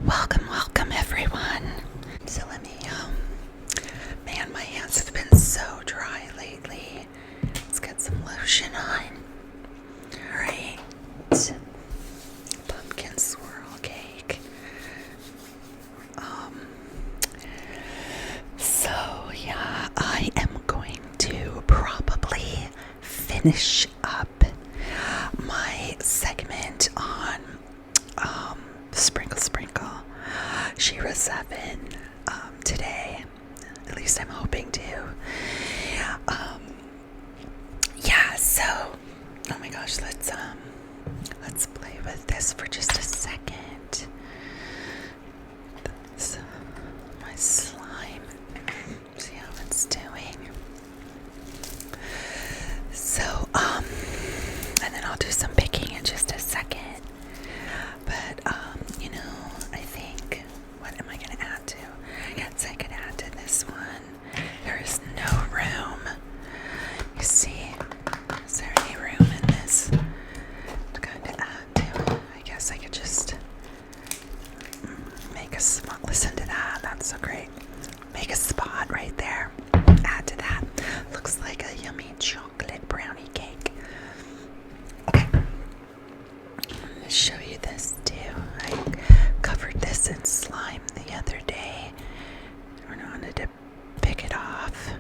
Welcome everyone. So let me, man, my hands have been so dry lately. Let's get some lotion on. Alright. Pumpkin swirl cake. So yeah, I am going to probably finish up my segment on Sprinkle Sprinkle SheRa 7 today. At least I'm hoping to. Yeah, so oh my gosh, let's play with this for just a second. That's my slime. See how it's doing. So, and then I'll do some picking in just a second. But, I think, what am I going to add to? I guess I could add to this one. There is no room. You see, is there any room in this to kind of add to? I guess I could just make a spot. Listen to that. That's so great. Make a spot right there. Add to that. Looks like a yummy chocolate brownie cake. Okay. I'm going to show you this too. I covered this in slime the other day. I wanted to pick it off.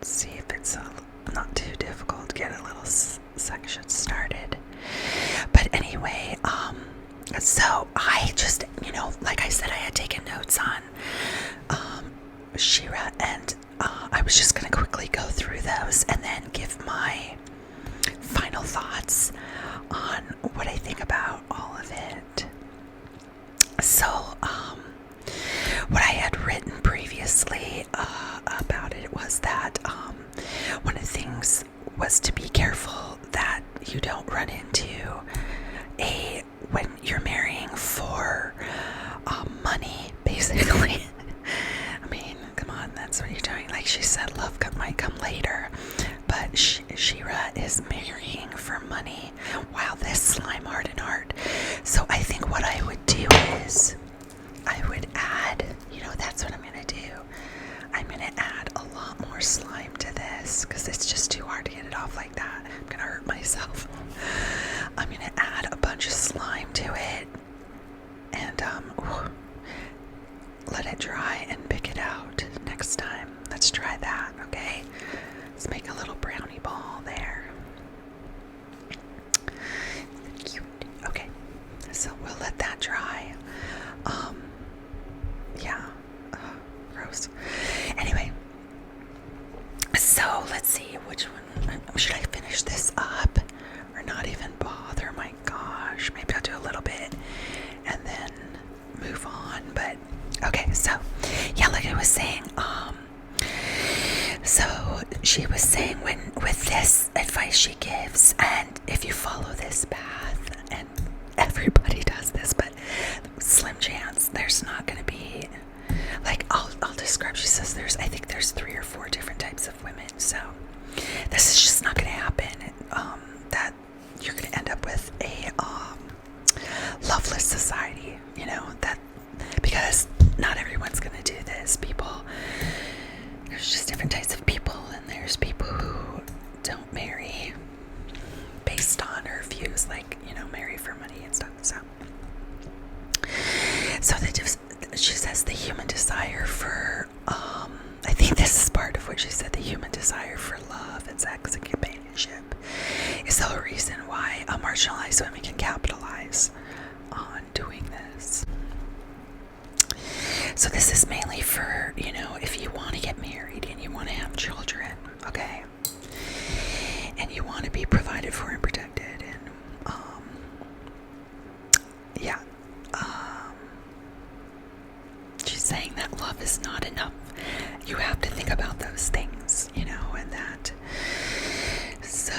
See if it's not too difficult to get a little section started. But anyway, so I just, like I said, I had taken notes on SheRa, and I was just going to quickly go through those and then give my final thoughts on what I think about all of it. So, what I had written previously about it was that one of the things was to be careful that you don't run into when you're marrying for money, basically. I mean, come on, that's what you're doing. Like she said, love might come later, but SheRa is marrying for money. Wow, this slime art and art. So I think what I would do is I would add, that's what I'm going to do. I'm going to add a lot more slime to this because it's just too hard to get it off like that. I'm going to hurt myself. I'm going to add a bunch of slime to it and let it dry and pick it out next time. Let's try that, okay? Let's make a little brownie ball there. Cute. Okay, so we'll let that dry. Yeah. Gross. Anyway, so let's see which one. Should I finish this up or not even bother? My gosh, maybe I'll do a little bit and then move on. But okay, so yeah, like I was saying, so she was saying with this advice she gives, and if you follow this path, and everybody does this, but slim chance there's not going to be, like, I'll describe. She says I think there's 3 or 4 different types of women. So this is just not going to happen. That you're going to end up with a loveless society. That because not everyone's going to do this. There's just different types of people, and there's people who don't marry based on her views, like, marry for money and stuff. So she says the human desire for, I think this is part of what she said, the human desire for love and sex and companionship is the whole reason why marginalized women can capitalize on doing this. So this is mainly for, if you want to get married and you want to have children, okay? And you want to be provided for and protected, and yeah. She's saying that love is not enough. You have to think about those things, and that. So,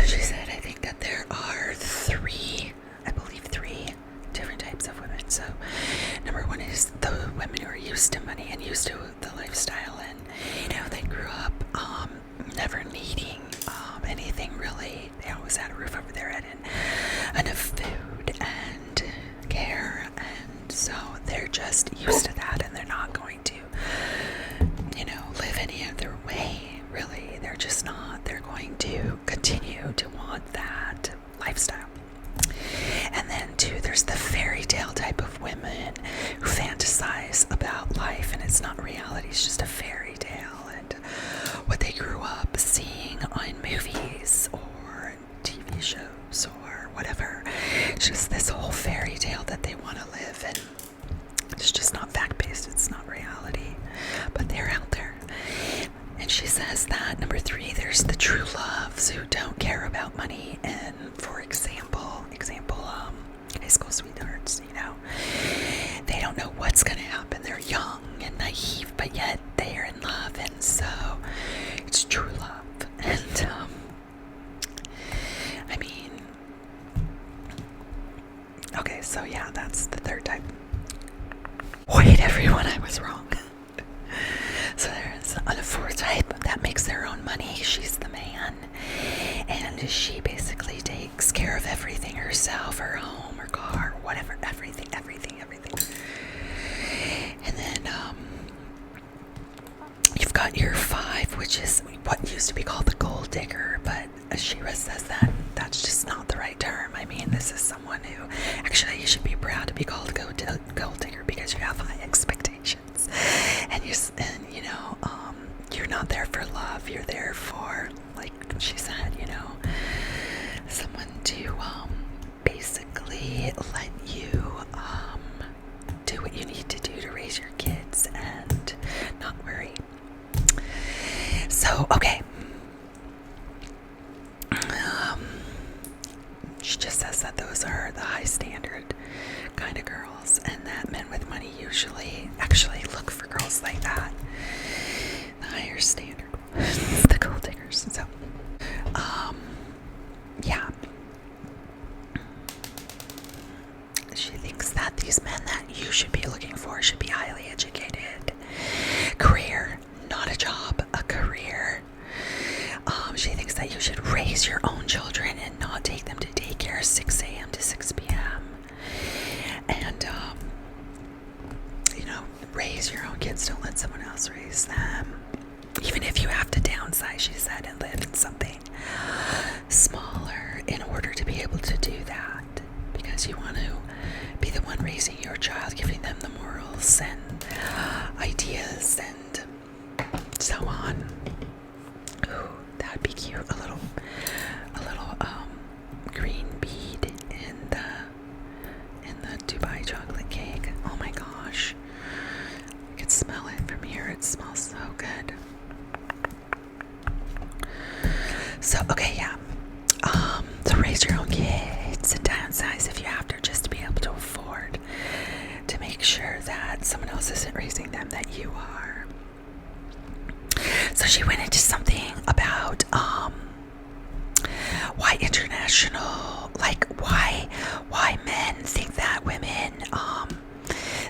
she said, I think that there are 3 different types of women. So, number 1 is the women who are used to money and used to the lifestyle, and, they grew up never needing anything really. They always had a roof over their head and enough food and care, and so there's the true loves who don't care about money, and for example, high school sweethearts, they don't know what's going to happen. They're young and naive, but yet they are in love, and so it's true love. And okay, so yeah, that's the third type. Wait, everyone, I was wrong. So there's a fourth type that makes their own money. She's the man, and she basically takes care of everything herself, her home, her car, whatever, everything. And then you've got your 5, which is what used to be called the gold digger, but SheRa says that that's just not the right term. This is someone who, actually, you should be proud to be called a gold digger because you have high expectations, and you're not there for love. You're there for, like she said, someone to basically let you do what you need to do to raise your kids and not worry. So, okay. She just says that those are the high standard kind of girls, and that men with money usually actually look for girls like that. The higher standard, the gold diggers. So, yeah. She thinks that these men that you should be looking for should be highly educated. Career, not a job, a career. She thinks that you should raise your own children and not take them to daycare 6 a.m. to 6 p.m. And, raise your own kids. Don't let someone else raise them. Even if you have to downsize, she said, and live in something smaller in order to be able to do that. Because you want to be the one raising your child, giving them the morals and ideas and so on. Ooh, that would be cute. A little green bead in the Dubai chocolate cake. Oh my gosh. I can smell it from here. It smells so good. So, okay, yeah. So raise your own kids and downsize if you have to, just to be able to afford to make sure that someone else isn't raising them, that you are. So she went into something about why international, like why men think that women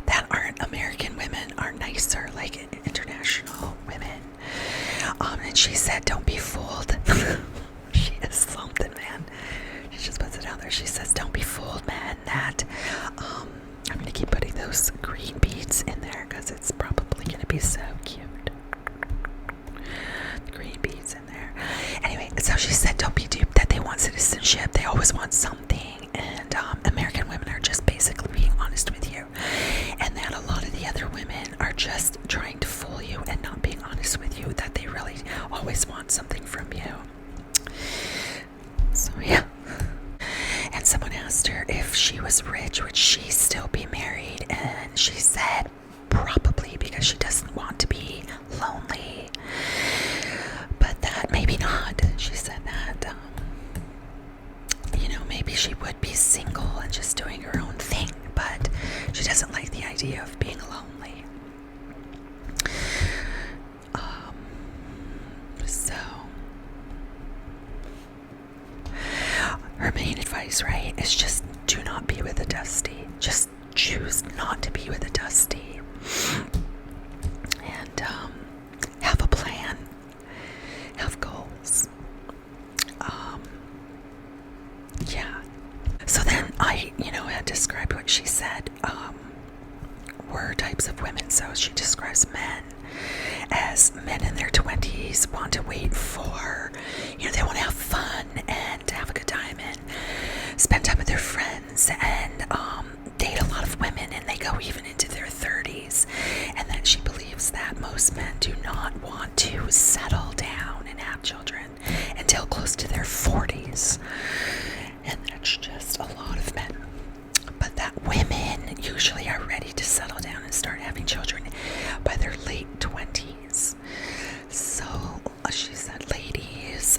that aren't American women are nicer, like international women. And she said, don't be fooled. She is something, man. She just puts it out there. She says, don't be fooled, man, that I'm gonna keep putting those green beads in there because it's probably gonna be so cute. Green beads in there. Anyway, so she said, don't be duped that they want citizenship. They always want something, and American women are just basically being honest with you, and that a lot of the other women are just trying to fool you and not being honest with you, that they really always want something from you. So yeah. And someone asked her if she was rich, would she still be married, and she said probably, because she doesn't want to be lonely. But that maybe not. She said that maybe she would be single and just doing her own thing, but she doesn't like the idea of being lonely. So her main advice, right, is just do not be with a dusty. Just choose not to be with a dusty. And have a plan. Have goals. Yeah. So then I, had described what she said were types of women. So she describes men as men in their 20s want to wait for, they want to have fun and to have a good time and spend time with their friends and date a lot of women, and they go even into their 30s, and that she believes that most men do not want to settle down and have children until close to their 40s, and that's just a lot of men. But that women usually are ready to settle down and start having children by their late 20s. So she said, ladies,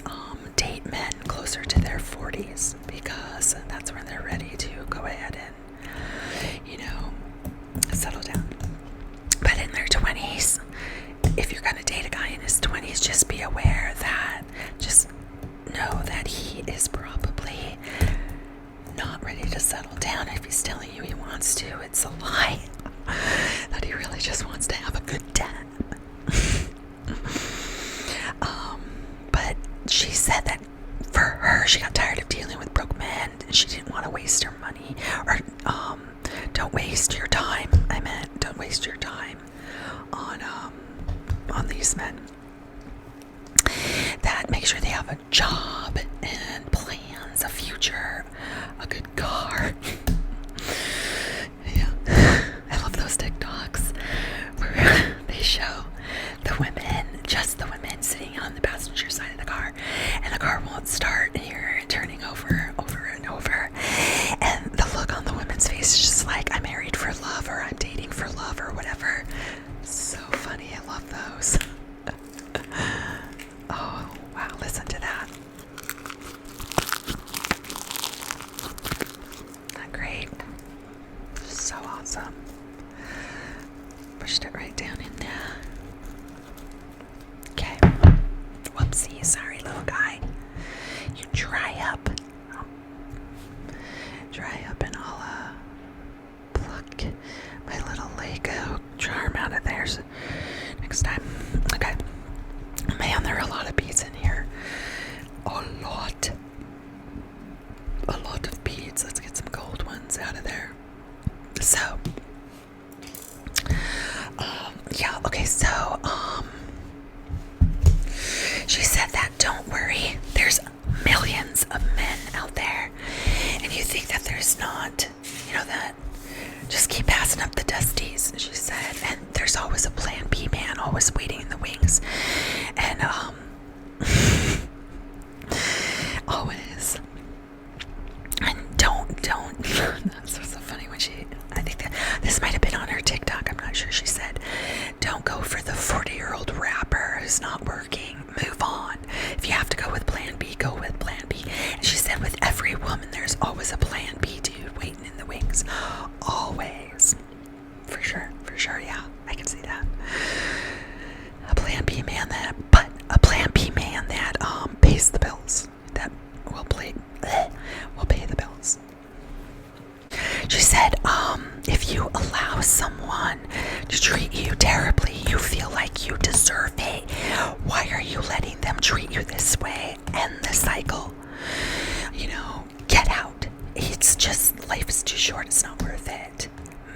wants to, it's a lie. That he really just wants to have a good time. But she said that for her, she got tired of dealing with broke men, and she didn't want to waste her money. Or, don't waste your time. I meant, don't waste your time on these men. That make sure they have a job and plans, a future, a good car. Yeah, I love those TikToks where they show the women, just the women, sitting on the passenger side of the car, and the car won't start, and you're turning over and over, and the look on the women's face is just like, I'm married for love, or I'm dating for love, or whatever. So funny. I love those. Oh wow, listen to that. Not great. So awesome. Pushed it right down in there. Okay. Whoopsie, sorry little guy. You dry up. Dry up, and I'll pluck my little Lego charm out of there so next time. Okay. Man, there are a lot of beads in here. A lot of beads. Let's get some gold ones out of there. So, yeah, okay, so, she said that don't worry, there's millions of men out there, and you think that there's not, that just keep passing up the dusties, she said, and there's always a plan B man, always waiting in the wings, and, always, and don't, that's so funny when I think that, this might have been on her TikTok, I'm not sure, she said, don't go for the 40-year-old rapper who's not working, move on, if you have to go with plan B, go with plan B, and she said with every woman, there's always a plan B dude waiting in the wings, always, for sure, yeah, I can see that, a plan B man that pays the bills, that will pay the bills. She said, if you allow someone to treat you terribly, you feel like you deserve it. Why are you letting them treat you this way? End the cycle. Get out. It's just, life is too short. It's not worth it.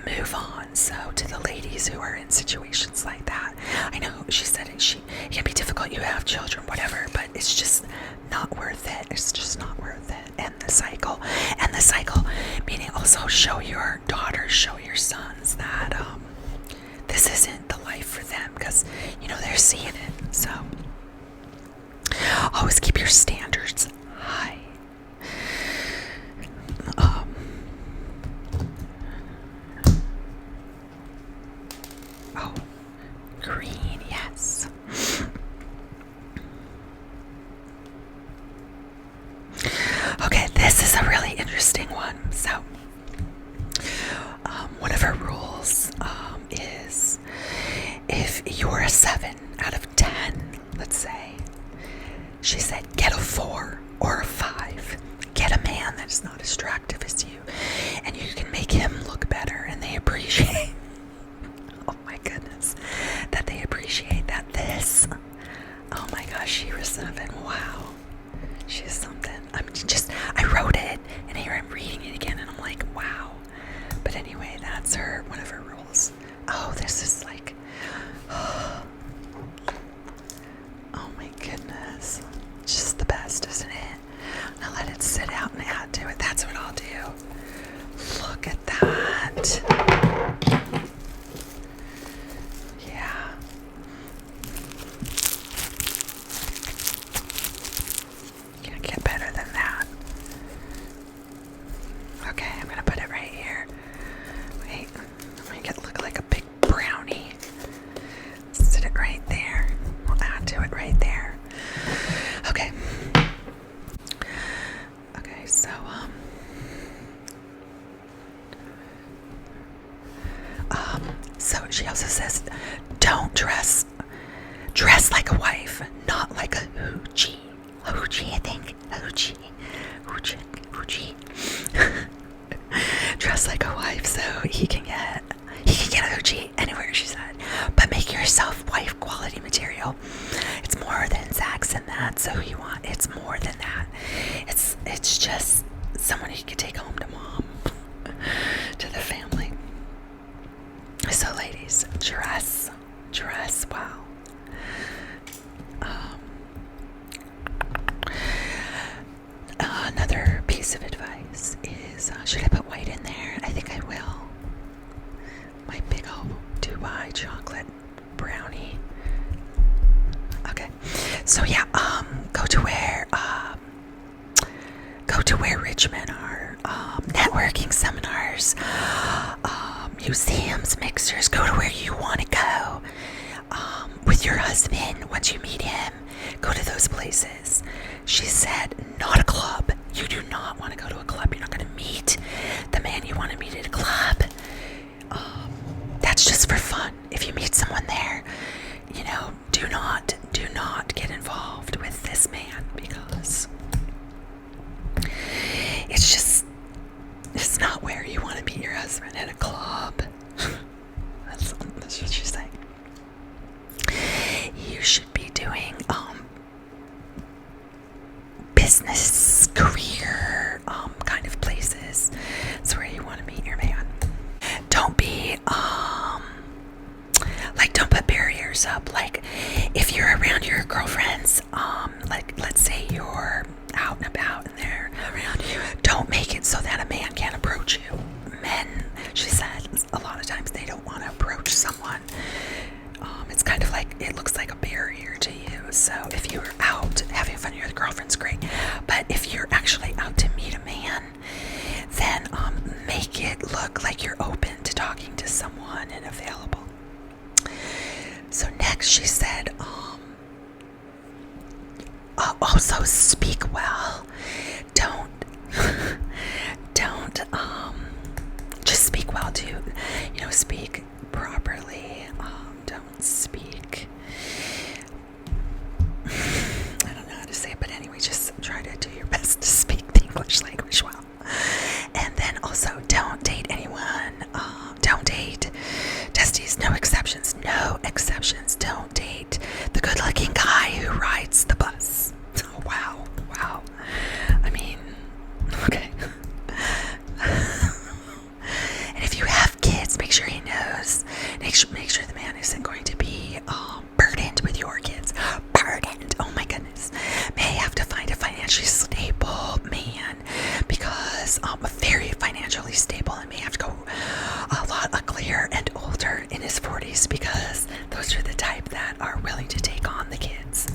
Move on. So to the ladies who are in situations like that, I know she said it can be difficult. You have children, whatever, but it's just not worth it. It's just not worth it. End the cycle. End the cycle, meaning also show your daughters, show your sons that this isn't the life for them, because they're seeing it. So always keep your standards high. Green, yes. Okay, this is a really interesting one. So, one of her rules is if you're a 7 out of 10, let's say, she said get a 4 or a 5. Get a man that is not as attractive as you, and you can make him look better, and they appreciate. Oh my goodness, that they appreciate that. This. Oh my gosh, SheRa 7. Wow. She's something. I wrote it, and here I'm reading it again, and I'm like, wow. But anyway, that's one of her rules. Oh, this is like, oh my goodness. Just the best, isn't it? Now let it sit out and add to it. That's what I'll do. Look at that. Yeah. Can't get better than that. Okay, I'm gonna put it right here. Wait, make it look like a big brownie. Sit it right there. We'll add to it right there. Okay. Okay, so so she also says, don't dress like a wife, not like a hoochie. I think. Hoochie. Dress like a wife so he can get OG anywhere, she said. But make yourself wife quality material. It's more than sex and that, so it's more than that. It's just someone you could take home to mom, to the family. So ladies, dress, wow. Another piece of advice is, should I put white in there? I think I will. My big old Dubai chocolate brownie. Okay, so yeah, go to where rich men are, networking seminars, museums, mixers. Go to where you want to go. With your husband, once you meet him, go to those places. She said, not a club. You do not want to go to a club. You're not going to meet the man you want to meet at a club. That's just for fun. If you meet someone there, do not get involved with this man, because it's not where you want to meet your husband, at a club. That's what she's saying. You should be doing business, career kind of places. That's where you want to meet your man. Don't be don't put barriers up. Like, if you're around your girlfriends, let's say you're out and about and they're around you, don't make it so that a man can't approach you. Men, she said, a lot of times they don't want to approach someone. It's kind of like, it looks like a barrier to you. So if you're out having fun with your girlfriend's great, but if you're actually out to meet a man, then make it look like you're open to talking to someone and available. So next she said, also speak well. Don't just speak well too. Speak properly. Don't speak. I don't know how to say it, but anyway, just try to do your best to speak the English language well. And then also, don't date anyone. Don't date testes. No exceptions. No exceptions. Don't date the good-looking guy who rides the bus. Oh, wow. I mean, okay. And if you have kids, make sure he knows. Make sure the man isn't going to be burdened with your kids. Burdened. Oh my goodness. May have to find a financially stable man, because very financially stable, and may have to go a lot uglier and older in his 40s, because those are the type that are willing to take on the kids.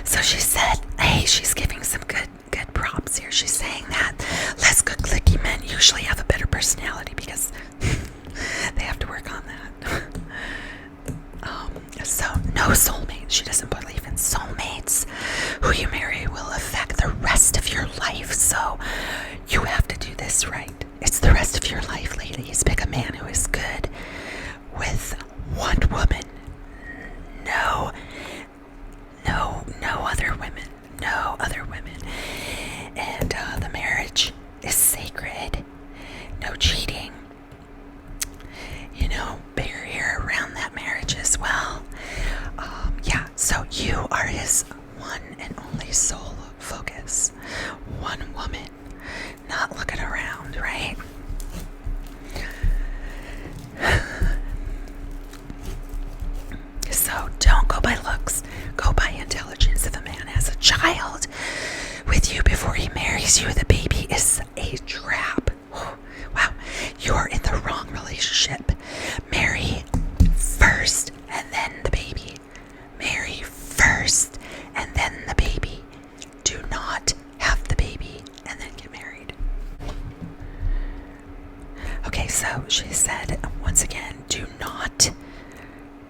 So she said, hey, she's giving some good props here. She's saying that less good clicky men usually have a better personality, because they have to work on that. So no soulmate. She doesn't believe in soulmates. Who you marry will affect the rest of your life. So you have to do this right. It's the rest of your life, ladies. Pick a man who is good with one woman. No other women. And the marriage is sacred. No cheating. Barrier around that marriage as well. So you are his one and only sole focus. One woman. Not looking around, right? So don't go by looks. Go by intelligence. If a man has a child with you before he marries you, the baby is a trap. Wow, you're in the wrong relationship. Marry first and then the baby. Marry first and then the baby. Do not have the baby and then get married. Okay, so she said, once again, do not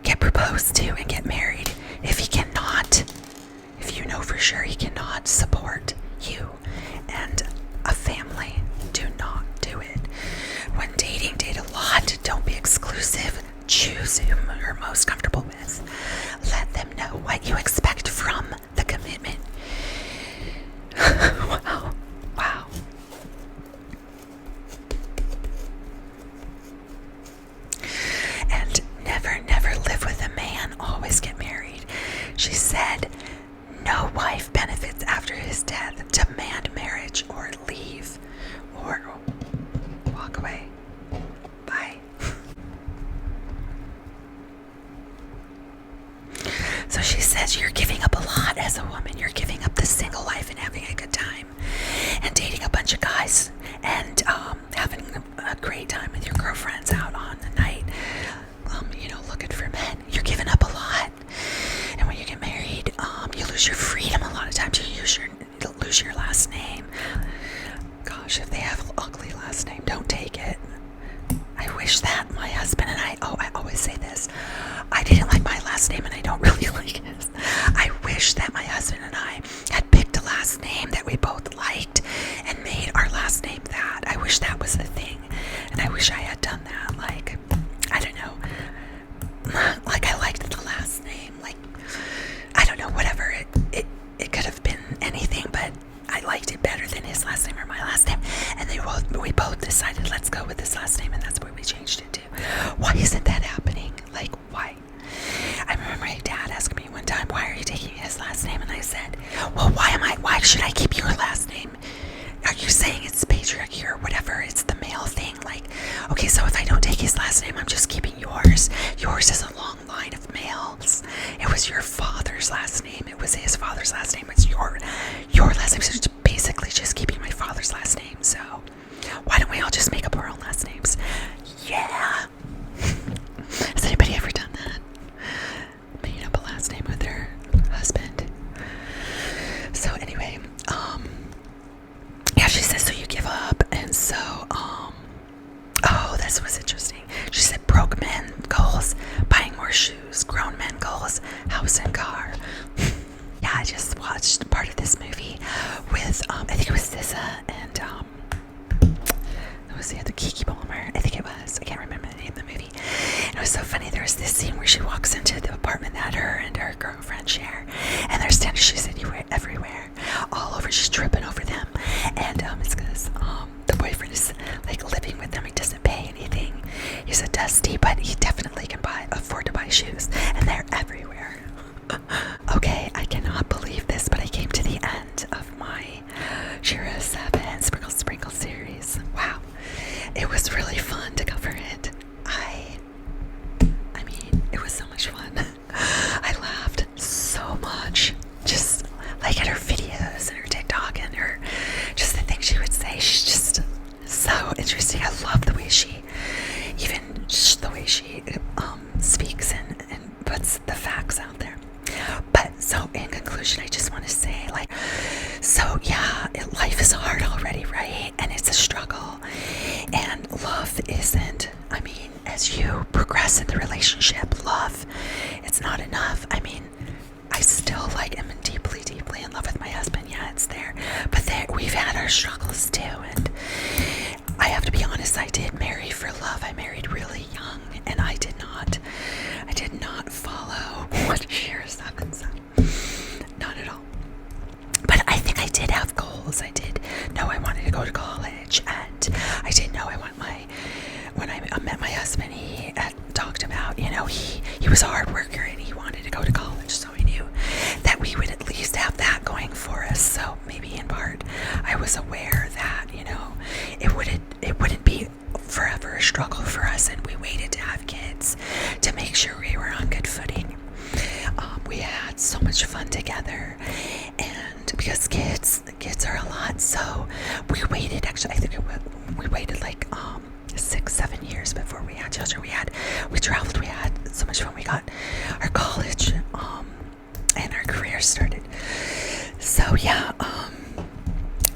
get proposed to and get married if you know for sure he cannot support you and a family. Do not do it. When dating, date a lot. Don't be exclusive. Choose whom you're most comfortable with. Let them know what you expect from the commitment. Wow. guys, and having a great time with your girlfriends out on the night, looking for men. You're giving up a lot, and when you get married, you lose your freedom a lot of times. You lose your last name. Gosh, if they have an ugly last name, don't take it. I wish that my husband and I always say this, I didn't like my last name and I don't really like his. I wish that my husband and I had picked a last name that we both liked and made our last name that. I wish that was the thing, and I wish I had done that. Like, I don't know, like I liked the last name, like, I don't know, whatever, it could have been anything, but I liked it better than his last name or my last name, and we both decided, let's go with this last name, and that's what we changed it to. Why isn't that happening? Like, why? I remember my dad asked me one time, why are you taking his last name? And I said, well, why should I keep your last name? Are you saying it's patriarchy or whatever? It's the male thing. Like, okay, so if I don't take his last name, I'm just keeping yours. Yours is a long line of males. It was your father's last name. It was his father's last name. It's your last name. So it's basically just keeping my father's last name. So why don't we all just make up our own last names? Yeah. Has anybody ever done that? Made up a last name with their husband. So anyway, yeah, she says, so you give up, and so, oh, this was interesting. She said, broke men goals, buying more shoes, grown men goals, house and car. Yeah, I just watched part of this movie with, I think it was SZA and, it was the other Kiki Palmer, I think it was, I can't remember the name of the movie. And it was so funny, there was this scene where she walks into the apartment that her and her girlfriend share, and there's tennis shoes everywhere, all over, she's tripping over them, and it's because the boyfriend is like living with them, he doesn't pay anything, he's a dusty, but he definitely can afford to buy shoes, and they're everywhere. Okay, I cannot believe this, but I came to the end of my SheRa Seven Sprinkle Sprinkle series. Wow, it was really fun to cover it. I mean, it was so much fun. I laughed so much, just like at her videos and her TikTok and her, just the things she would say. She's just so interesting. I love the way she, even the way she speaks and puts the facts out there. But so in conclusion, I just want to say, like, so yeah, life is hard already, right? And it's a struggle, and love isn't, I mean, as you progress in the relationship, love, it's not enough. I mean, I still am deeply in love with my husband. Yeah, it's there, but we've had our struggles too, and I have to be honest, I did marry for love. I married really young, and I did not follow what SheRa Seven said. Not at all. But I think I did have goals. I did know I wanted to go to college, and I did know when I met my husband, he had talked about, he was a hard worker and he wanted to go to college, so I knew that we would at least have that going for us. So maybe in part, I was aware that, it wouldn't be forever a struggle for us, and we waited to have kids to make sure we were on good footing. We had so much fun together, and because kids are a lot, so we waited, actually, I think we waited 6-7 years before we had children. We traveled, we had so much fun, we got our college, and our career started. So yeah,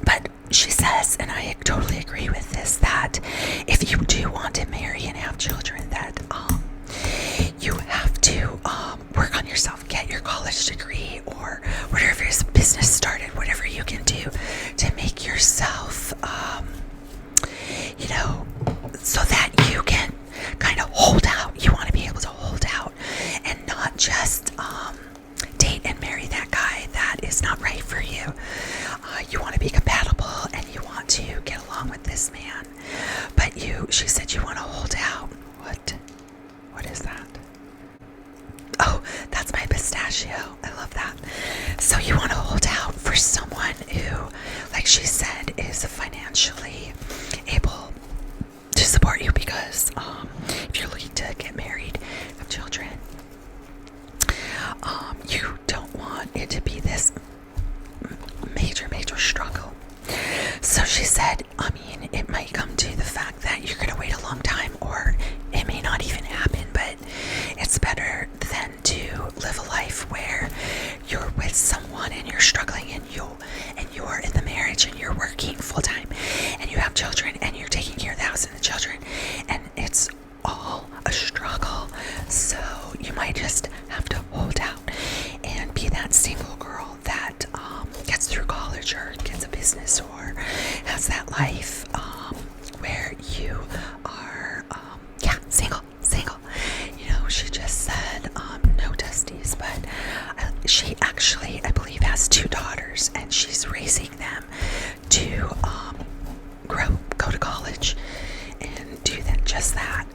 but she says, and I totally agree with this, that if you do want to marry and have children, that you have to work on yourself, get your college degree or whatever business started, whatever you can do to make yourself, so that you can kind of hold out. You want to be able to hold out and not just date and marry that guy that is not right for you. You want to be compatible and you want to get along with this man, but she said you want to hold out. What is that? Oh, that's my pistachio. I love that. So you want to hold out for someone who, like she said, is financially able to support you, because if you're looking to get married, have children, you don't want it to be this major struggle. So she said, I mean, it might come to the fact that you're going to wait a long time, or it may not even happen, but it's better than to live a life where you're with someone and you're struggling, and you're in the marriage and you're working full time and you have children and you're taking care of the house and the children, and it's all a struggle. So you might just have to hold out and be that single girl that gets through college or gets a business or has that life where you are single. You know, she just said no testes, but she actually, I believe, has 2 daughters, and she's raising them to go to college and do that, just that.